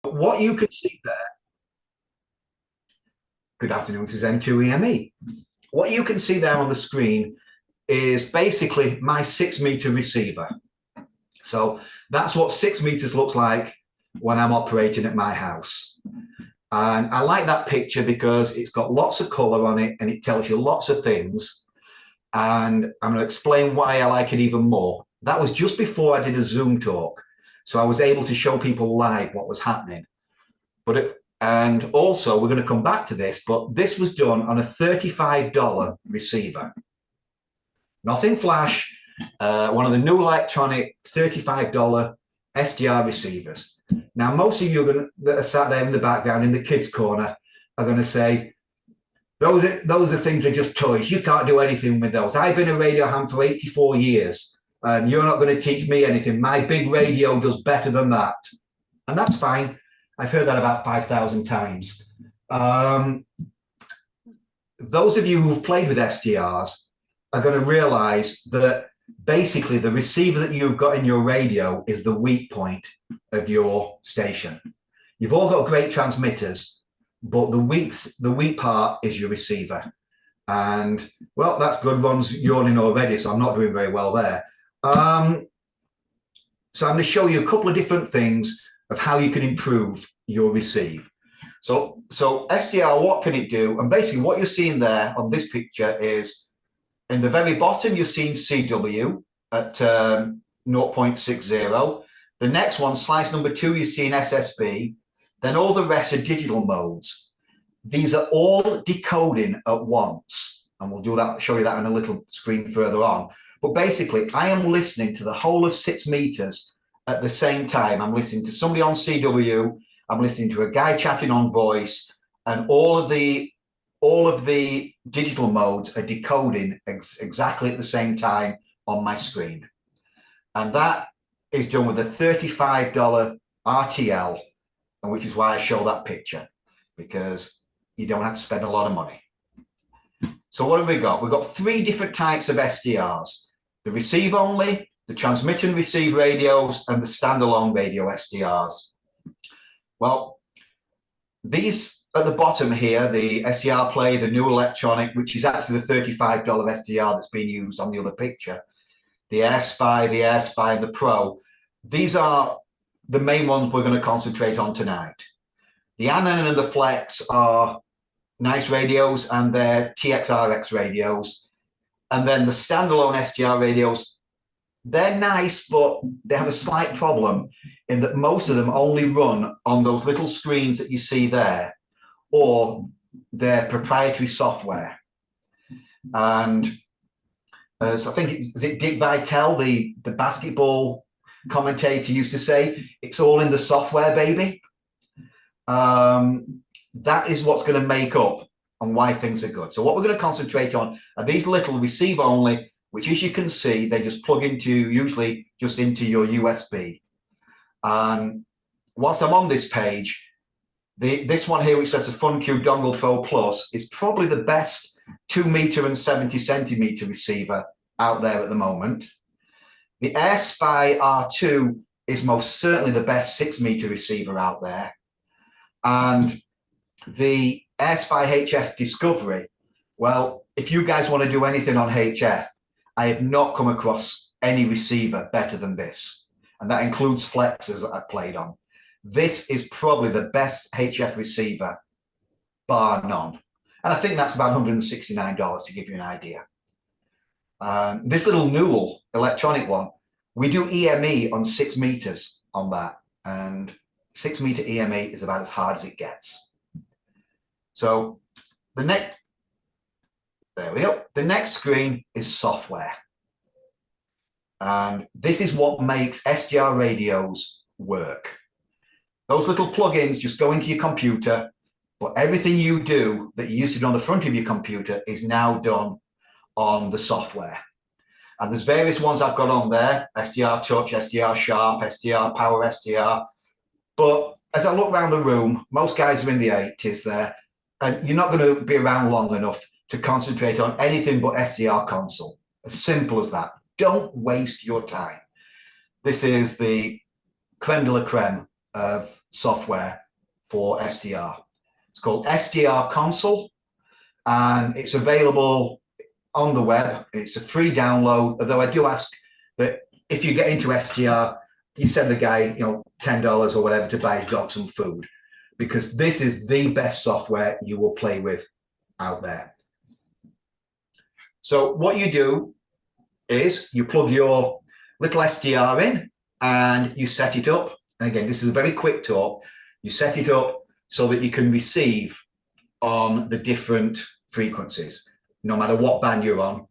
What you can see there, good afternoon, this is N2EME. What you can see there on the screen is basically my 6-meter receiver. So that's what 6 meters looks like when I'm operating at my house. And I like that picture because it's got lots of color on it and it tells you lots of things. And I'm going to explain why I like it even more. That was just before I did a Zoom talk. So I was able to show people live what was happening. And also, we're going to come back to this, but this was done on a $35 receiver. Nothing flash, one of the new electronic $35 SDR receivers. Now, most of you that are sat there in the background in the kids' corner are going to say, those are things that are just toys. You can't do anything with those. I've been a radio ham for 84 years, and you're not going to teach me anything. My big radio does better than that. And that's fine. I've heard that about 5,000 times. Those of you who've played with SDRs are going to realize that basically the receiver that you've got in your radio is the weak point of your station. You've all got great transmitters, but the weak part is your receiver. And well, that's good. Ron's yawning already, so I'm not doing very well there. So I'm going to show you a couple of different things of how you can improve your receive. So SDR, what can it do? And basically what you're seeing there on this picture is in the very bottom, you're seeing CW at 0.60. The next one, slice number 2, you're seeing SSB. Then all the rest are digital modes. These are all decoding at once. And we'll do that, show you that on a little screen further on. But basically, I am listening to the whole of 6 meters at the same time. I'm listening to somebody on CW, I'm listening to a guy chatting on voice, and all of the digital modes are decoding exactly at the same time on my screen. And that is done with a $35 RTL, and which is why I show that picture, because you don't have to spend a lot of money. So what have we got? We've got 3 different types of SDRs: the receive only, the transmit and receive radios, and the standalone radio SDRs. Well, these at the bottom here, the SDR Play, the new electronic, which is actually the $35 SDR that's being used on the other picture, the AirSpy, and the Pro, these are the main ones we're going to concentrate on tonight. The Anon and the Flex are nice radios, and they're TXRX radios. And then the standalone SDR radios, they're nice, but they have a slight problem in that most of them only run on those little screens that you see there, or their proprietary software. And as I think, is it Dick Vitale, the basketball commentator, used to say, it's all in the software, baby. That is what's going to make up on why things are good. So what we're going to concentrate on are these little receive only, which, as you can see, they just plug into, usually just into your USB. And whilst I'm on this page, this one here, which says the FunQ Dongle Pro Plus, is probably the best 2 meter and 70 centimeter receiver out there at the moment. The AirSpy R2 is most certainly the best 6 meter receiver out there. And the AirSpy HF Discovery, well, if you guys want to do anything on HF, I have not come across any receiver better than this. And that includes flexes that I've played on. This is probably the best HF receiver, bar none. And I think that's about $169 to give you an idea. This little Newell electronic one, we do EME on 6 meters on that. And 6 meter EME is about as hard as it gets. So there we go. The next screen is software. And this is what makes SDR radios work. Those little plugins just go into your computer, but everything you do that you used to do on the front of your computer is now done on the software. And there's various ones I've got on there: SDR Touch, SDR Sharp, SDR Power SDR. But as I look around the room, most guys are in the 80s there, and you're not going to be around long enough to concentrate on anything but SDR console. As simple as that. Don't waste your time. This is the creme de la creme of software for SDR. It's called SDR Console, and it's available on the web. It's a free download, although I do ask that if you get into SDR, you send the guy, $10 or whatever to buy his dog some food, because this is the best software you will play with out there. So what you do is you plug your little SDR in and you set it up. And again, this is a very quick talk. You set it up so that you can receive on the different frequencies, no matter what band you're on.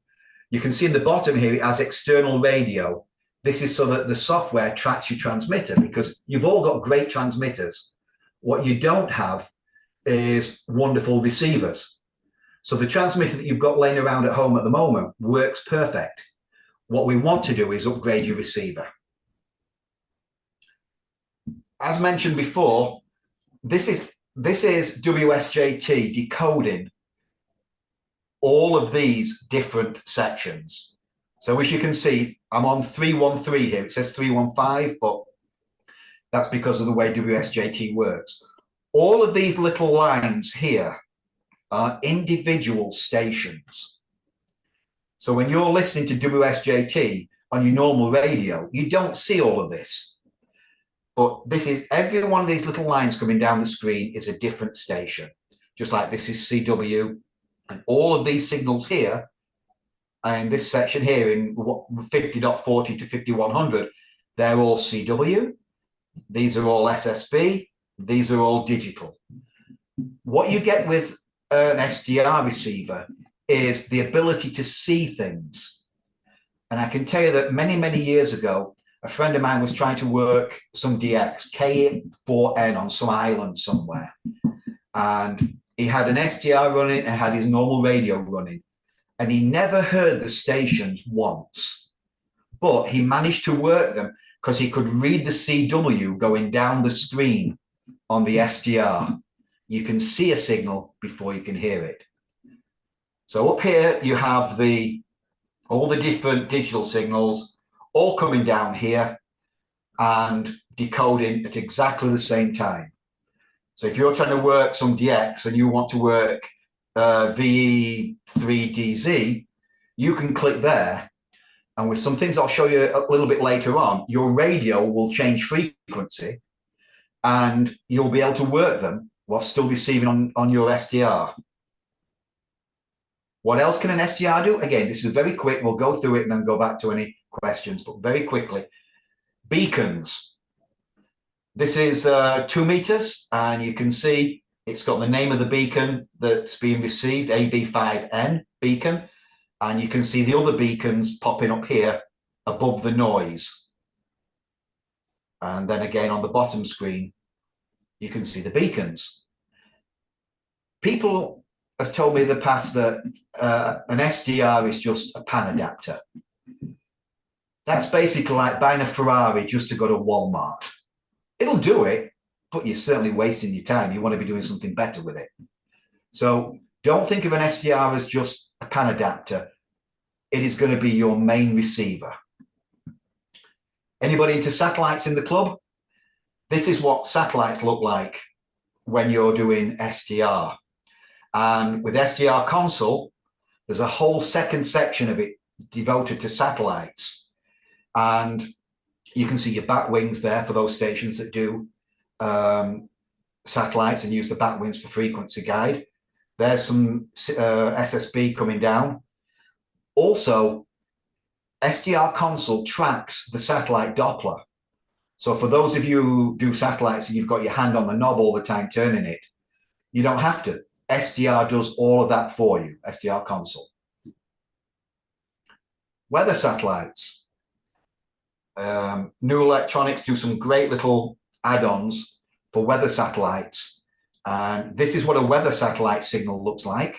You can see in the bottom here, it has external radio. This is so that the software tracks your transmitter, because you've all got great transmitters. What you don't have is wonderful receivers. So the transmitter that you've got laying around at home at the moment works perfect. What we want to do is upgrade your receiver. As mentioned before, this is WSJT decoding all of these different sections. So as you can see, I'm on 313 here. It says 315, but that's because of the way WSJT works. All of these little lines here are individual stations. So when you're listening to WSJT on your normal radio, you don't see all of this. But this is, every one of these little lines coming down the screen is a different station. Just like this is CW, and all of these signals here, and this section here in 50.40 to 5100, they're all CW. These are all SSB. These are all digital. What you get with an SDR receiver is the ability to see things. And I can tell you that many, many years ago, a friend of mine was trying to work some DX, K4N on some island somewhere. And he had an SDR running and had his normal radio running. And he never heard the stations once. But he managed to work them because he could read the CW going down the screen on the SDR. You can see a signal before you can hear it. So up here, you have all the different digital signals all coming down here and decoding at exactly the same time. So if you're trying to work some DX and you want to work VE3DZ, you can click there. And with some things I'll show you a little bit later on, your radio will change frequency and you'll be able to work them while still receiving on your SDR. What else can an SDR do? Again, this is very quick. We'll go through it and then go back to any questions, but very quickly. Beacons. This is 2 meters, and you can see it's got the name of the beacon that's being received, AB5N beacon, and you can see the other beacons popping up here above the noise. And then again on the bottom screen, you can see the beacons. People have told me in the past that an SDR is just a pan adapter. That's basically like buying a Ferrari just to go to Walmart. It'll do it, but you're certainly wasting your time. You want to be doing something better with it. So don't think of an SDR as just a pan adapter. It is going to be your main receiver. Anybody into satellites in the club? This is what satellites look like when you're doing SDR. And with SDR Console, there's a whole second section of it devoted to satellites. And you can see your bat wings there for those stations that do satellites and use the bat wings for frequency guide. There's some SSB coming down. Also, SDR Console tracks the satellite Doppler. So for those of you who do satellites and you've got your hand on the knob all the time turning it, you don't have to. SDR does all of that for you, SDR Console. Weather satellites. New Electronics do some great little add-ons for weather satellites. And this is what a weather satellite signal looks like.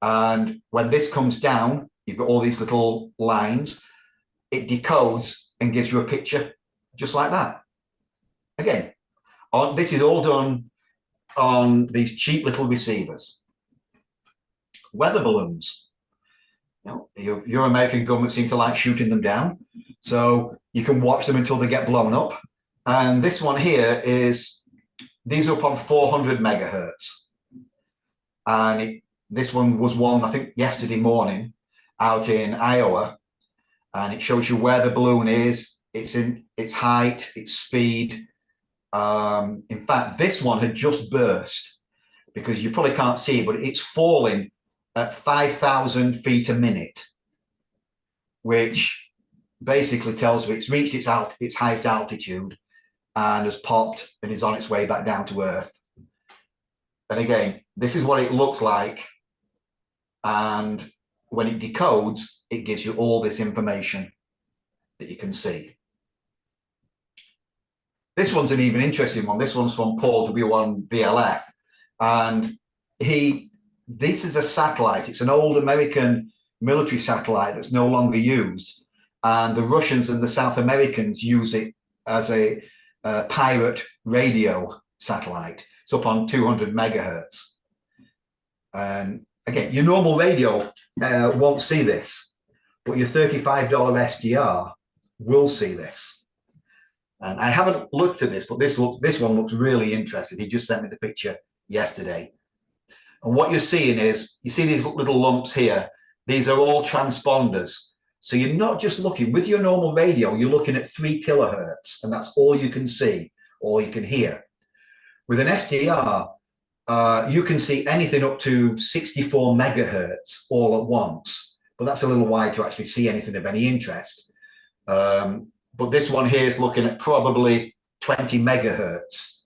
And when this comes down, you've got all these little lines. It decodes and gives you a picture just like that. Again, this is all done on these cheap little receivers. Weather balloons. Your American government seem to like shooting them down. So you can watch them until they get blown up. And this one here these are up on 400 megahertz. And this one was one, I think, yesterday morning out in Iowa. And it shows you where the balloon is, its height, its speed. In fact, this one had just burst, because you probably can't see it, but it's falling at 5,000 feet a minute, which basically tells me it's reached its highest altitude and has popped and is on its way back down to Earth. And again, this is what it looks like. And when it decodes, it gives you all this information that you can see. This one's an even interesting one. This one's from Paul W1 VLF. And this is a satellite. It's an old American military satellite that's no longer used. And the Russians and the South Americans use it as a pirate radio satellite. It's up on 200 megahertz. And again, your normal radio won't see this, but your $35 SDR will see this. And I haven't looked at this, but this one looks really interesting. He just sent me the picture yesterday. And what you're seeing is, you see these little lumps here. These are all transponders. So you're not just looking, with your normal radio, you're looking at 3 kilohertz, and that's all you can see, all you can hear. With an SDR, you can see anything up to 64 megahertz all at once, but that's a little wide to actually see anything of any interest. But this one here is looking at probably 20 megahertz,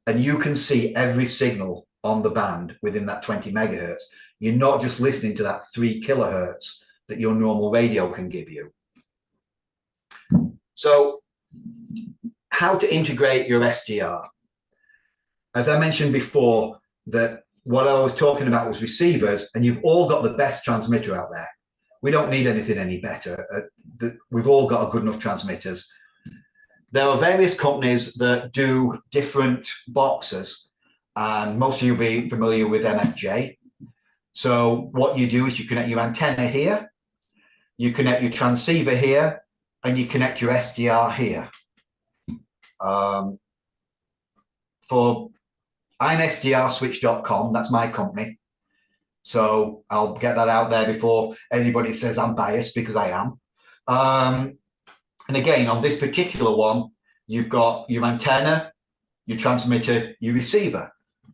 and you can see every signal on the band within that 20 megahertz. You're not just listening to that 3 kilohertz that your normal radio can give you. So how to integrate your SDR? As I mentioned before, that what I was talking about was receivers, and you've all got the best transmitter out there. We don't need anything any better. We've all got good enough transmitters. There are various companies that do different boxes, and most of you will be familiar with MFJ. So what you do is you connect your antenna here, you connect your transceiver here, and you connect your SDR here. I'm SDRswitch.com, that's my company. So I'll get that out there before anybody says I'm biased, because I am. And again, on this particular one, you've got your antenna, your transmitter, your receiver.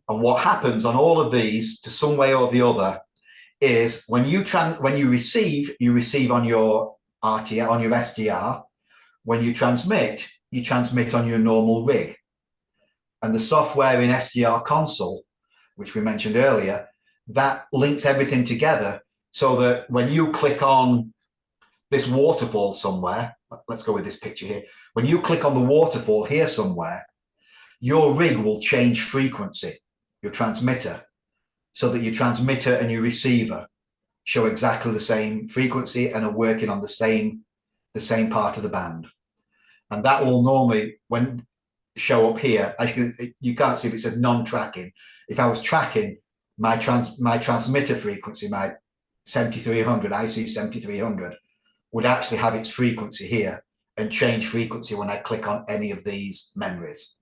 And what happens on all of these, to some way or the other, is when you receive on your RTL, on your SDR. When you transmit on your normal rig. And the software in SDR console, which we mentioned earlier, that links everything together, so that when you click on this waterfall somewhere, let's go with this picture here. When you click on the waterfall here somewhere, your rig will change frequency, your transmitter, so that your transmitter and your receiver show exactly the same frequency and are working on the same part of the band. And that will normally, when show up here, you can't see if it says non-tracking. If I was tracking my transmitter frequency, my 7300, IC 7300, would actually have its frequency here and change frequency when I click on any of these memories.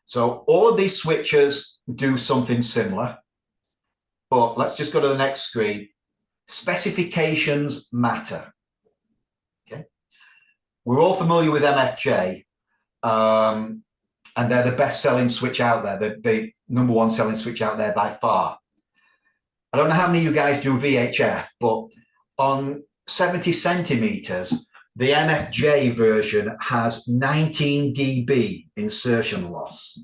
So all of these switches do something similar, but let's just go to the next screen. Specifications matter. Okay, we're all familiar with MFJ, and they're the best-selling switch out there. They're the #1 selling switch out there by far. I don't know how many of you guys do VHF, but on 70 centimeters, the MFJ version has 19 dB insertion loss.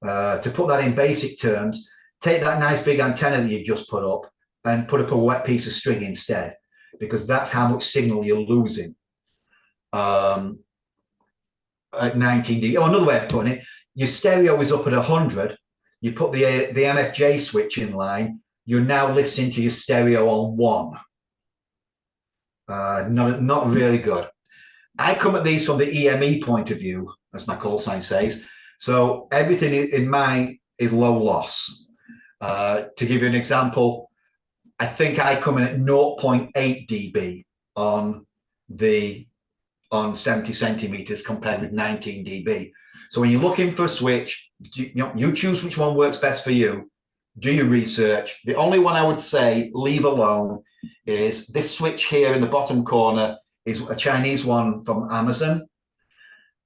To put that in basic terms, take that nice big antenna that you just put up and put up a wet piece of string instead, because that's how much signal you're losing at 19 dB. Or another way of putting it, your stereo is up at 100. You put the MFJ switch in line, you're now listening to your stereo on 1. Not really good. I come at these from the EME point of view, as my call sign says. So everything in mine is low loss. To give you an example, I think I come in at 0.8 dB on on 70 centimeters compared with 19 dB. So when you're looking for a switch, you choose which one works best for you. Do your research. The only one I would say leave alone is this switch here in the bottom corner is a Chinese one from Amazon.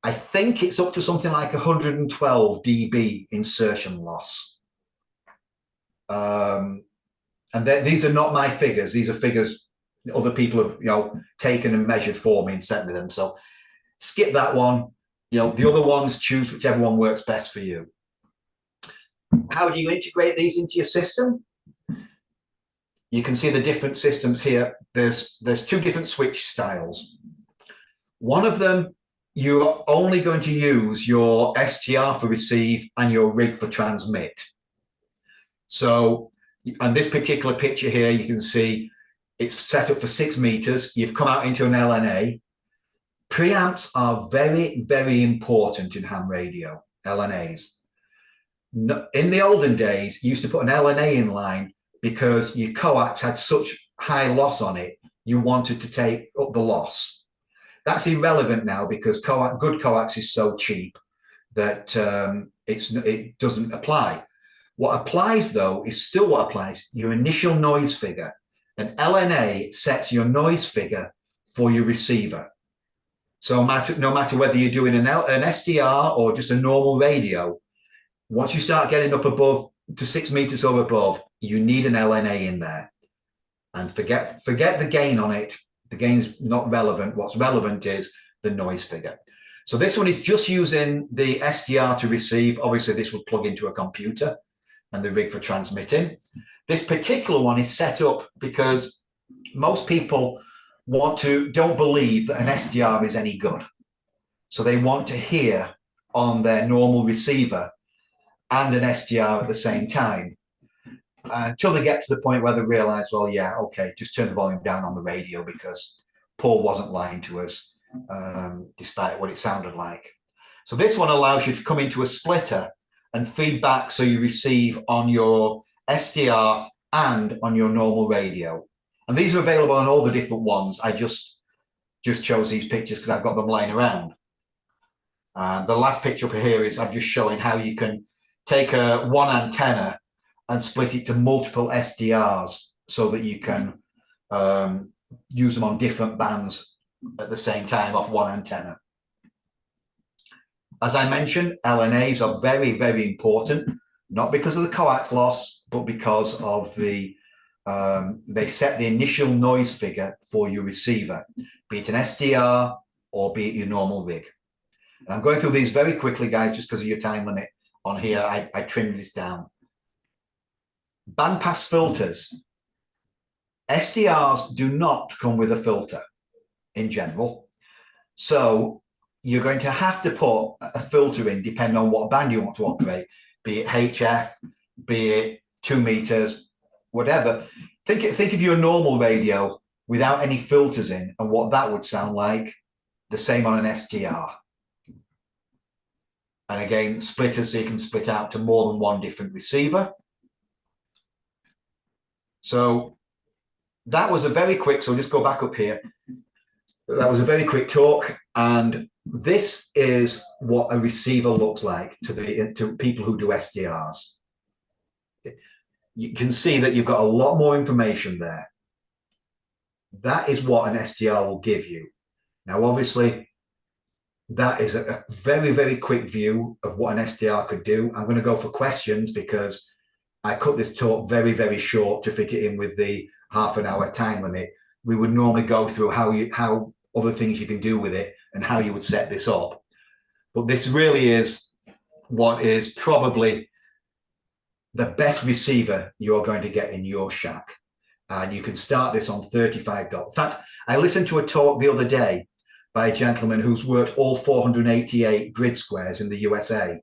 I think it's up to something like 112 dB insertion loss. And these are not my figures. These are figures other people have, taken and measured for me and sent me them. So skip that one. The other ones, choose whichever one works best for you. How do you integrate these into your system? You can see the different systems here. There's two different switch styles. One of them, you're only going to use your SDR for receive and your rig for transmit. So on this particular picture here, you can see it's set up for 6 meters. You've come out into an LNA. Preamps are very, very important in ham radio, LNAs. In the olden days, you used to put an LNA in line because your coax had such high loss on it, you wanted to take up the loss. That's irrelevant now because good coax is so cheap that it doesn't apply. What applies, though, is still what applies, your initial noise figure. An LNA sets your noise figure for your receiver. So no matter whether you're doing an SDR or just a normal radio, once you start getting up above to 6 meters or above, you need an LNA in there. And forget the gain on it. The gain's not relevant. What's relevant is the noise figure. So this one is just using the SDR to receive. Obviously, this would plug into a computer and the rig for transmitting. This particular one is set up because most people don't believe that an SDR is any good. So they want to hear on their normal receiver and an SDR at the same time until they get to the point where they realize, well, yeah, okay, just turn the volume down on the radio because Paul wasn't lying to us, despite what it sounded like. So this one allows you to come into a splitter and feedback so you receive on your SDR and on your normal radio. And these are available on all the different ones. I just chose these pictures because I've got them lying around. The last picture up here is I'm just showing how you can take one antenna and split it to multiple SDRs so that you can use them on different bands at the same time off one antenna. As I mentioned, LNAs are very, very important, not because of the coax loss, but because of they set the initial noise figure for your receiver, be it an SDR or be it your normal rig. And I'm going through these very quickly, guys, just because of your time limit on here. I trimmed this down. Bandpass filters. SDRs do not come with a filter in general. So you're going to have to put a filter in depending on what band you want to operate, be it HF, be it 2 meters, whatever. Think of your normal radio without any filters in and what that would sound like. The same on an SDR. And again, splitters, so you can split out to more than one different receiver. So that was a very quick, so we'll just go back up here. That was a very quick talk. And this is what a receiver looks like to people who do SDRs. You can see that you've got a lot more information there. That is what an SDR will give you. Now, obviously, that is a very, very quick view of what an SDR could do. I'm going to go for questions because I cut this talk very, very short to fit it in with the half-an-hour time limit. We would normally go through how other things you can do with it and how you would set this up. But this really is what is probably the best receiver you're going to get in your shack. And you can start this on $35. In fact, I listened to a talk the other day by a gentleman who's worked all 488 grid squares in the USA.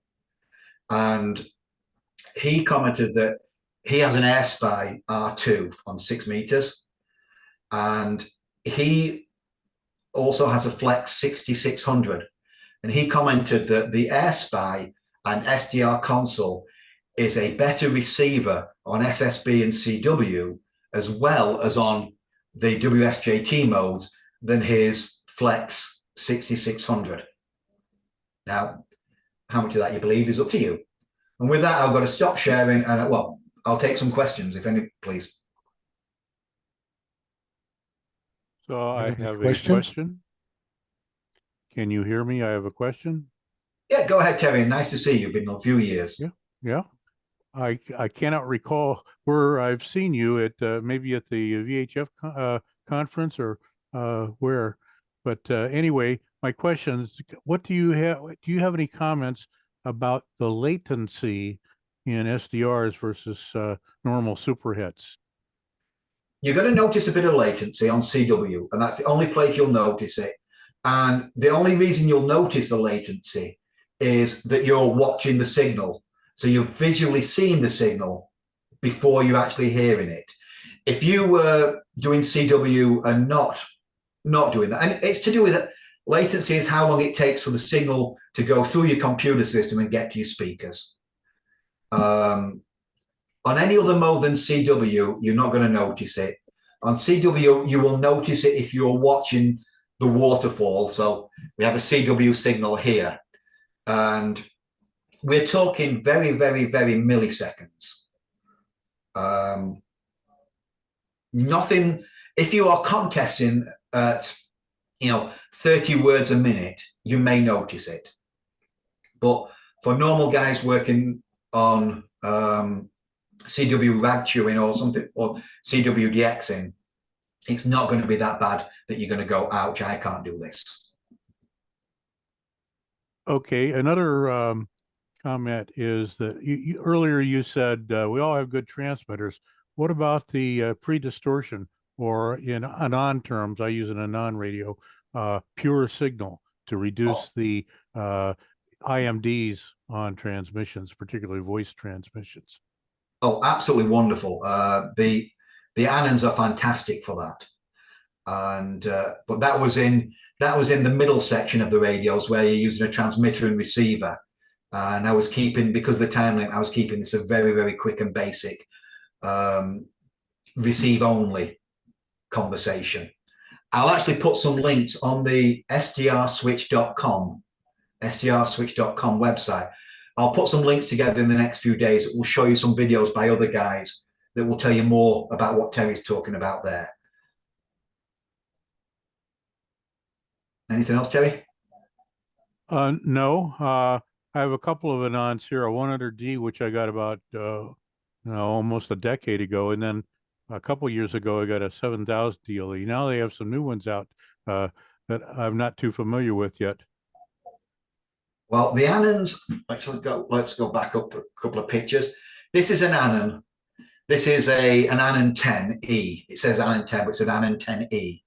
And he commented that he has an AirSpy R2 on 6 meters. And he also has a Flex 6600. And he commented that the AirSpy and SDR console is a better receiver on SSB and CW, as well as on the WSJT modes, than his Flex 6600. Now, how much of that you believe is up to you. And with that, I've got to stop sharing, and well, I'll take some questions, if any, please. So I have a question. Can you hear me? I have a question. Yeah, go ahead, Terry. Nice to see you. Been a few years. Yeah. I cannot recall where I've seen you at, maybe at the VHF conference or where, but anyway, my question is, what do you have? Do you have any comments about the latency in SDRs versus normal superhits? You're going to notice a bit of latency on CW, and that's the only place you'll notice it. And the only reason you'll notice the latency is that you're watching the signal. So you're visually seeing the signal before you're actually hearing it. If you were doing CW and not doing that, and it's to do with it, latency is how long it takes for the signal to go through your computer system and get to your speakers. On any other mode than CW, you're not going to notice it. On CW, you will notice it if you're watching the waterfall. So we have a CW signal here, and we're talking very, very, very milliseconds. Nothing, if you are contesting at, 30 words a minute, you may notice it. But for normal guys working on CW rag chewing or something, or CW DXing, it's not going to be that bad that you're going to go, ouch, I can't do this. Okay, another comment is that earlier you said we all have good transmitters. What about the pre-distortion, or in Anon terms, I use an Anon radio, pure signal to reduce the IMDs on transmissions, particularly voice transmissions? Oh, absolutely wonderful. The Anons are fantastic for that. And but that was in the middle section of the radios where you're using a transmitter and receiver. And I was keeping, because of the time limit, I was keeping this a very, very quick and basic receive only conversation. I'll actually put some links on the SDRswitch.com website. I'll put some links together in the next few days that will show you some videos by other guys that will tell you more about what Terry's talking about there. Anything else, Terry? No. I have a couple of Anons here, a 100D, which I got about almost a decade ago, and then a couple years ago I got a 7000 DLE. Now they have some new ones out that I'm not too familiar with yet. Well, the Anons, let's go back up a couple of pictures. This is an Anon. This is an Anon 10E. It says Anon 10, but it's an Anon 10E.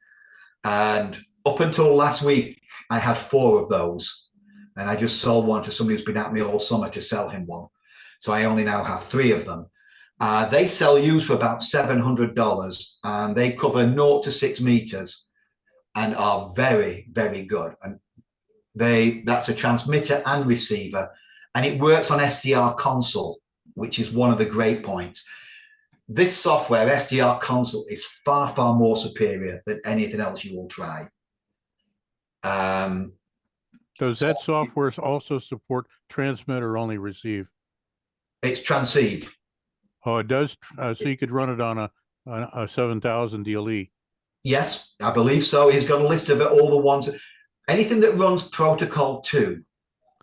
And up until last week, I had 4 of those. And I just sold one to somebody who's been at me all summer to sell him one. So I only now have 3 of them. They sell used for about $700, and they cover 0 to 6 meters and are very, very good. And that's a transmitter and receiver, and it works on SDR console, which is one of the great points. This software, SDR console, is far, far more superior than anything else you will try. Does that software also support transmit or only receive? It's transceive. Oh, it does. So you could run it on a 7000 DLE. Yes, I believe so. He's got a list of all the ones. Anything that runs protocol 2,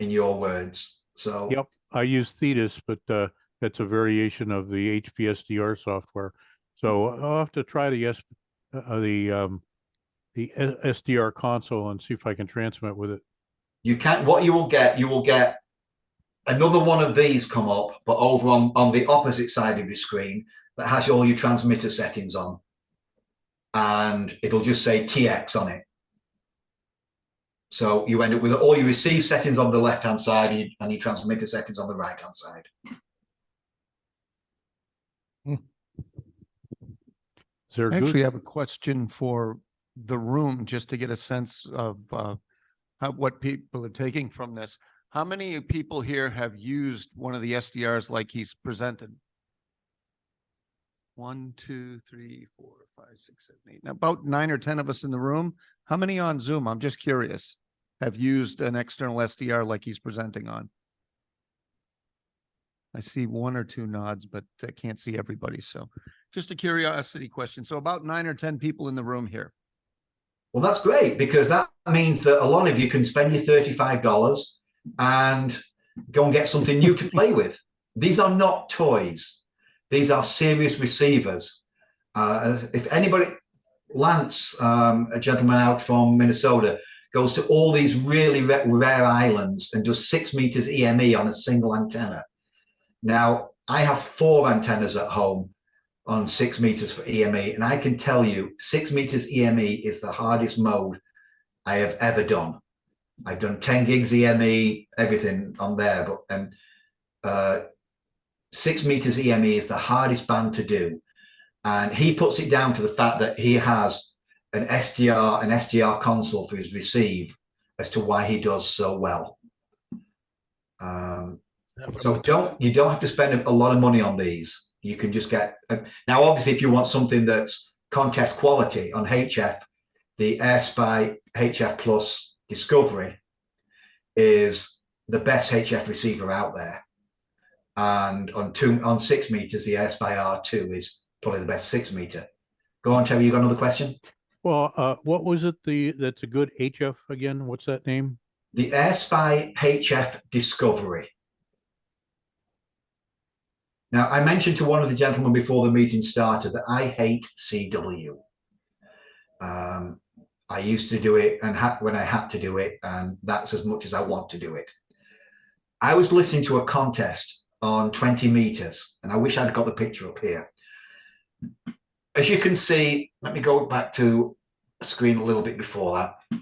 in your words. So yep, I use Thetis, but that's a variation of the HPSDR software. So I'll have to try the SDR console and see if I can transmit with it. You can. What you will get another one of these come up, but over on the opposite side of your screen that has all your transmitter settings on, and it'll just say TX on it. So you end up with all your receive settings on the left-hand side and your transmitter settings on the right-hand side. I actually have a question for the room, just to get a sense of what people are taking from this. How many people here have used one of the SDRs like he's presented? 1, 2, 3, 4, 5, 6, 7, 8. Now, about 9 or 10 of us in the room. How many on Zoom? I'm just curious. Have used an external SDR like he's presenting on? I see 1 or 2 nods, but I can't see everybody. So just a curiosity question. So about 9 or 10 people in the room here. Well, that's great, because that means that a lot of you can spend your $35 and go and get something new to play with. These are not toys. These are serious receivers. If anybody, Lance, a gentleman out from Minnesota, goes to all these really rare islands and does 6 meters EME on a single antenna. Now, I have 4 antennas at home on 6 meters for EME, and I can tell you 6 meters EME is the hardest mode I have ever done. I've done 10 gigs EME, everything on there, but 6 meters EME is the hardest band to do. And he puts it down to the fact that he has an SDR console for his receive as to why he does so well. So you don't have to spend a lot of money on these. You can just get, now obviously if you want something that's contest quality on HF, the AirSpy HF Plus Discovery is the best HF receiver out there. And on 6 meters, the AirSpy R2 is probably the best 6 meter. Go on, Terry, you got another question? Well, what was it that's a good HF again? What's that name? The AirSpy HF Discovery. Now, I mentioned to one of the gentlemen before the meeting started that I hate CW. I used to do it when I had to do it, and that's as much as I want to do it. I was listening to a contest on 20 meters, and I wish I'd got the picture up here. As you can see, let me go back to a screen a little bit before that.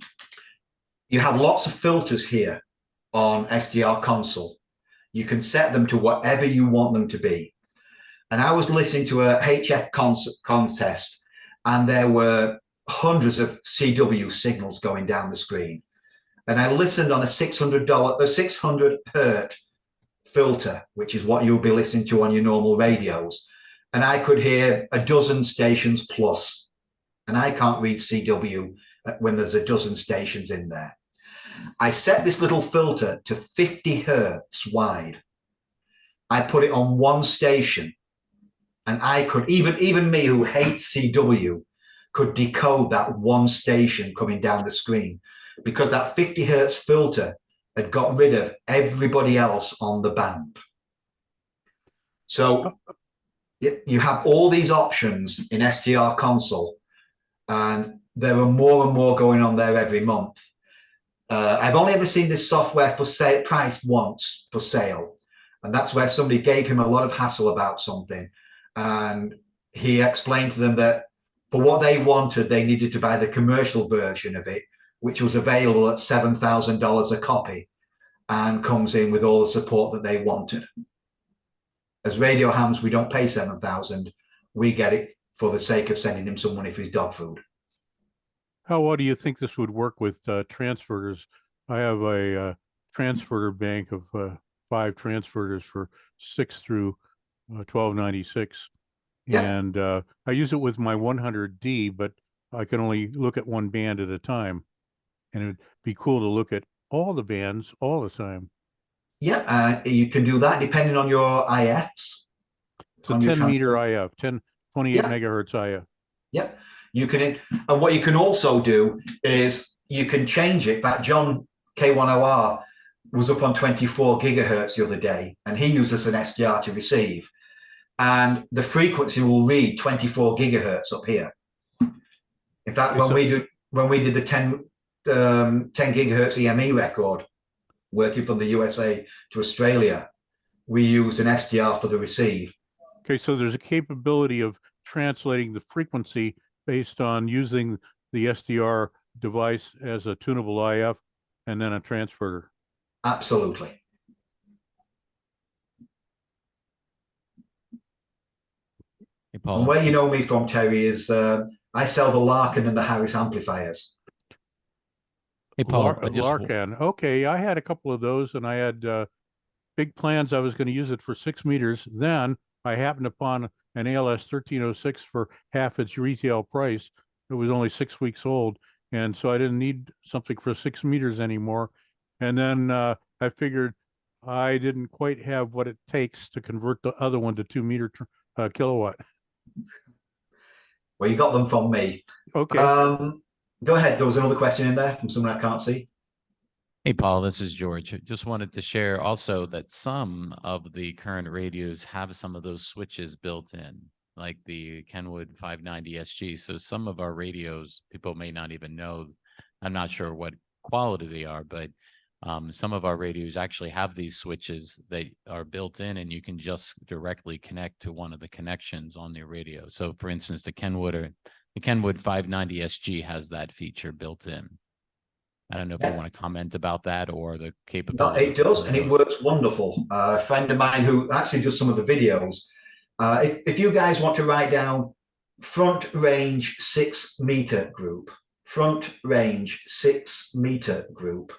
You have lots of filters here on SDR console. You can set them to whatever you want them to be. And I was listening to a HF contest, and there were hundreds of CW signals going down the screen. And I listened on a $600 hertz filter, which is what you'll be listening to on your normal radios. And I could hear a dozen stations plus. And I can't read CW when there's a dozen stations in there. I set this little filter to 50 hertz wide. I put it on one station, and I could, even me who hates CW, could decode that one station coming down the screen, because that 50 hertz filter had got rid of everybody else on the band. So you have all these options in SDR console, and there are more and more going on there every month. I've only ever seen this software for sale, priced once for sale. And that's where somebody gave him a lot of hassle about something. And he explained to them that for what they wanted, they needed to buy the commercial version of it, which was available at $7,000 a copy and comes in with all the support that they wanted. As radio hams, we don't pay $7,000. We get it for the sake of sending him some money for his dog food. How well do you think this would work with transferters? I have a transferter bank of 5 transferters for 6 through 1296. Yeah. And I use it with my 100D, but I can only look at one band at a time. And it'd be cool to look at all the bands all the time. Yeah, you can do that depending on your IFs. It's a 10 meter IF, 28 megahertz IF. Yep. You can, and what you can also do is you can change it. That John K10R was up on 24 gigahertz the other day, and he uses an SDR to receive. And the frequency will read 24 gigahertz up here. In fact, when we did the 10 gigahertz EME record, working from the USA to Australia, we used an SDR for the receive. Okay, so there's a capability of translating the frequency based on using the SDR device as a tunable IF and then a transferter. Absolutely. Hey, Paul. And where you know me from, Terry, is I sell the Larkin and the Harris amplifiers. Hey, Paul. Larkin. Okay, I had a couple of those, and I had big plans. I was going to use it for 6 meters. Then I happened upon an ALS 1306 for half its retail price. It was only 6 weeks old. And so I didn't need something for 6 meters anymore. And then I figured I didn't quite have what it takes to convert the other one to 2 meter kilowatt. Well, you got them from me. Okay. Go ahead. There was another question in there from someone I can't see. Hey, Paul, this is George. Just wanted to share also that some of the current radios have some of those switches built in, like the Kenwood 590 SG. So some of our radios, people may not even know. I'm not sure what quality they are, but some of our radios actually have these switches that are built in, and you can just directly connect to one of the connections on the radio. So for instance, the Kenwood 590 SG has that feature built in. I don't know if you want to comment about that or the capabilities. No, it does, and it works wonderful. A friend of mine who actually does some of the videos, if you guys want to write down front range 6 meter group, front range 6 meter group,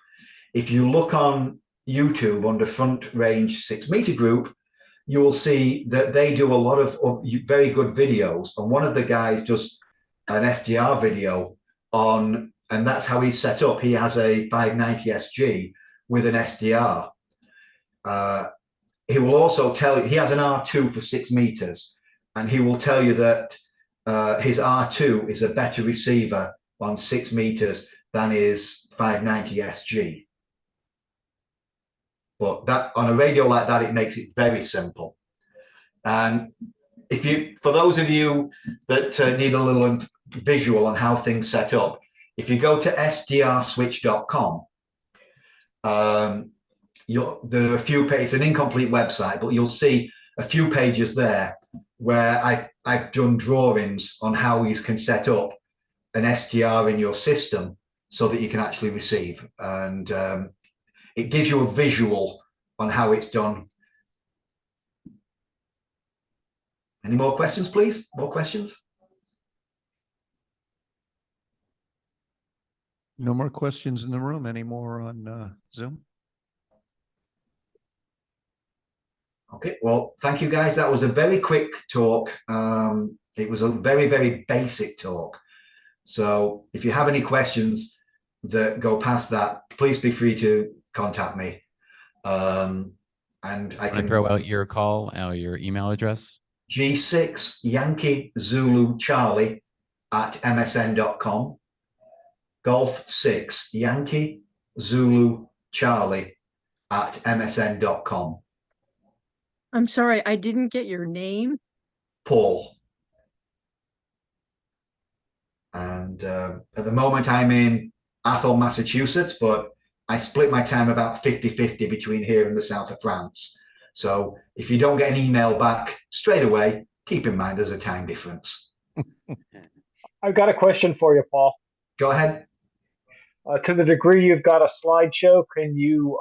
if you look on YouTube under front range 6 meter group, you will see that they do a lot of very good videos. And one of the guys does an SDR video on, and that's how he's set up. He has a 590 SG with an SDR. He will also tell you, he has an R2 for 6 meters, and he will tell you that his R2 is a better receiver on 6 meters than his 590 SG. But that on a radio like that, it makes it very simple. And if you, for those of you that need a little visual on how things set up, if you go to sdrswitch.com, there are a few pages, it's an incomplete website, but you'll see a few pages there where I've done drawings on how you can set up an SDR in your system so that you can actually receive. And it gives you a visual on how it's done. Any more questions, please? More questions? No more questions in the room anymore on Zoom. Okay, well, thank you guys. That was a very quick talk. It was a very, very basic talk. So if you have any questions that go past that, please be free to contact me. And I can throw out your your email address. G6 Yankee Zulu Charlie at msn.com. Golf 6 Yankee Zulu Charlie at msn.com. I'm sorry, I didn't get your name. Paul. And at the moment I'm in Athol, Massachusetts, but I split my time about 50-50 between here and the south of France. So if you don't get an email back straight away, keep in mind there's a time difference. I've got a question for you, Paul. Go ahead. To the degree you've got a slideshow, can you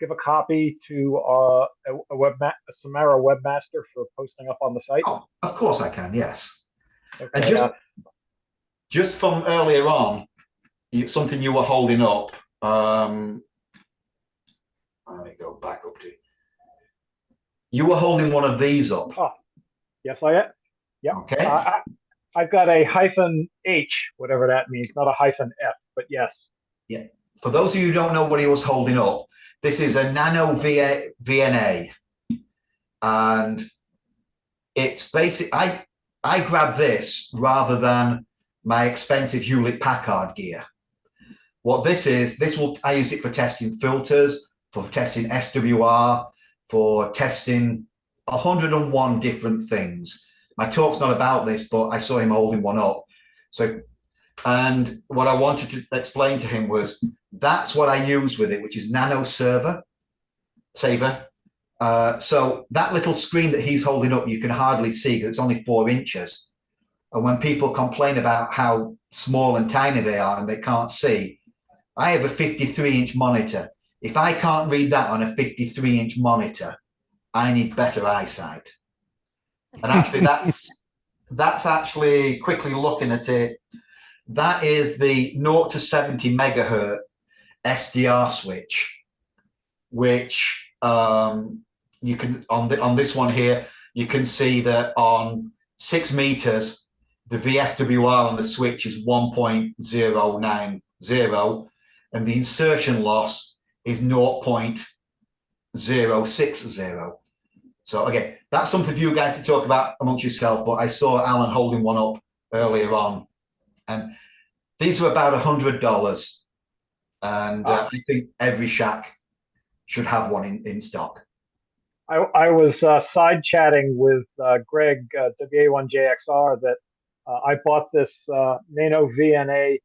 give a copy to a Cmara webmaster for posting up on the site? Oh, of course I can, yes. Okay, And just from earlier on, something you were holding up. Let me go back up to. You were holding one of these up. Oh, yes, I am. Yeah. Okay. I've got a -H, whatever that means, not a -F, but yes. Yeah. For those of you who don't know what he was holding up, this is a nano VNA, and it's basic. I grabbed this rather than my expensive Hewlett Packard gear. What this is, I use it for testing filters, for testing SWR, for testing 101 different things. My talk's not about this, but I saw him holding one up. So, and what I wanted to explain to him was that's what I use with it, which is nano saver. So that little screen that he's holding up, you can hardly see because it's only 4 inches. And when people complain about how small and tiny they are and they can't see, I have a 53-inch monitor. If I can't read that on a 53-inch monitor, I need better eyesight. And actually, that's actually quickly looking at it. That is the 0 to 70 megahertz SDR switch, which you can on this one here. you can see that on 6 meters, the VSWR on the switch is 1.090, and the insertion loss is 0.060. So again, that's something for you guys to talk about amongst yourself, but I saw Alan holding one up earlier on, and these were about $100, and I think every shack should have one in stock. I was side chatting with Greg, WA1JXR, that I bought this Nano VNA-H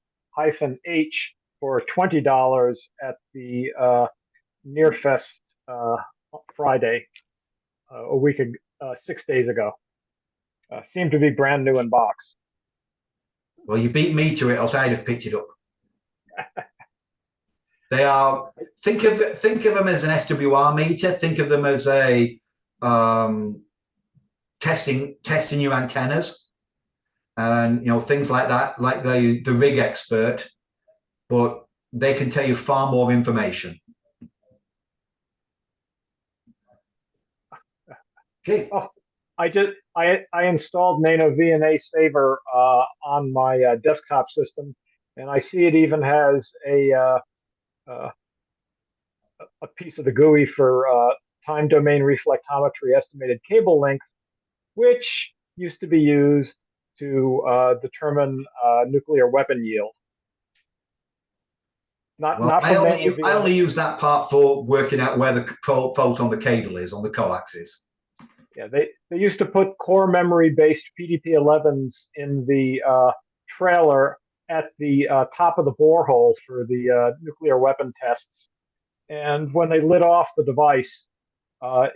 for $20 at the Nearfest Friday, a week ago, 6 days ago. Seemed to be brand new in box. Well, you beat me to it, else I'd have picked it up. They are, think of them as an SWR meter. Think of them as a testing your antennas, and things like that, like the rig expert. But they can tell you far more information. Okay. Oh, I installed Nano VNA Saver on my desktop system, and I see it even has a piece of the GUI for time domain reflectometry estimated cable length, which used to be used to determine nuclear weapon yield. I only use that part for working out where the fault on the cable is on the coaxes. Yeah, they used to put core memory-based PDP-11s in the trailer at the top of the borehole for the nuclear weapon tests. And when they lit off the device,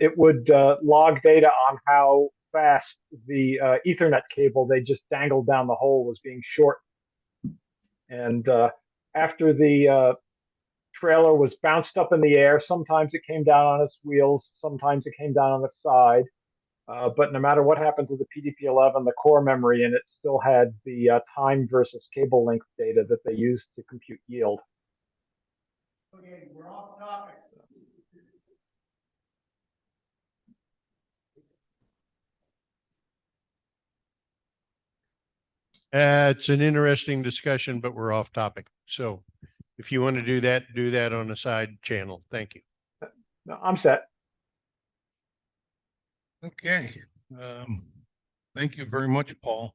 it would log data on how fast the Ethernet cable they just dangled down the hole was being short. And after the trailer was bounced up in the air, sometimes it came down on its wheels, sometimes it came down on its side. But no matter what happened to the PDP-11, the core memory in it still had the time versus cable length data that they used to compute yield. Okay, we're off topic. It's an interesting discussion, but we're off topic. So if you want to do that on a side channel. Thank you. No, I'm set. Okay. Thank you very much, Paul.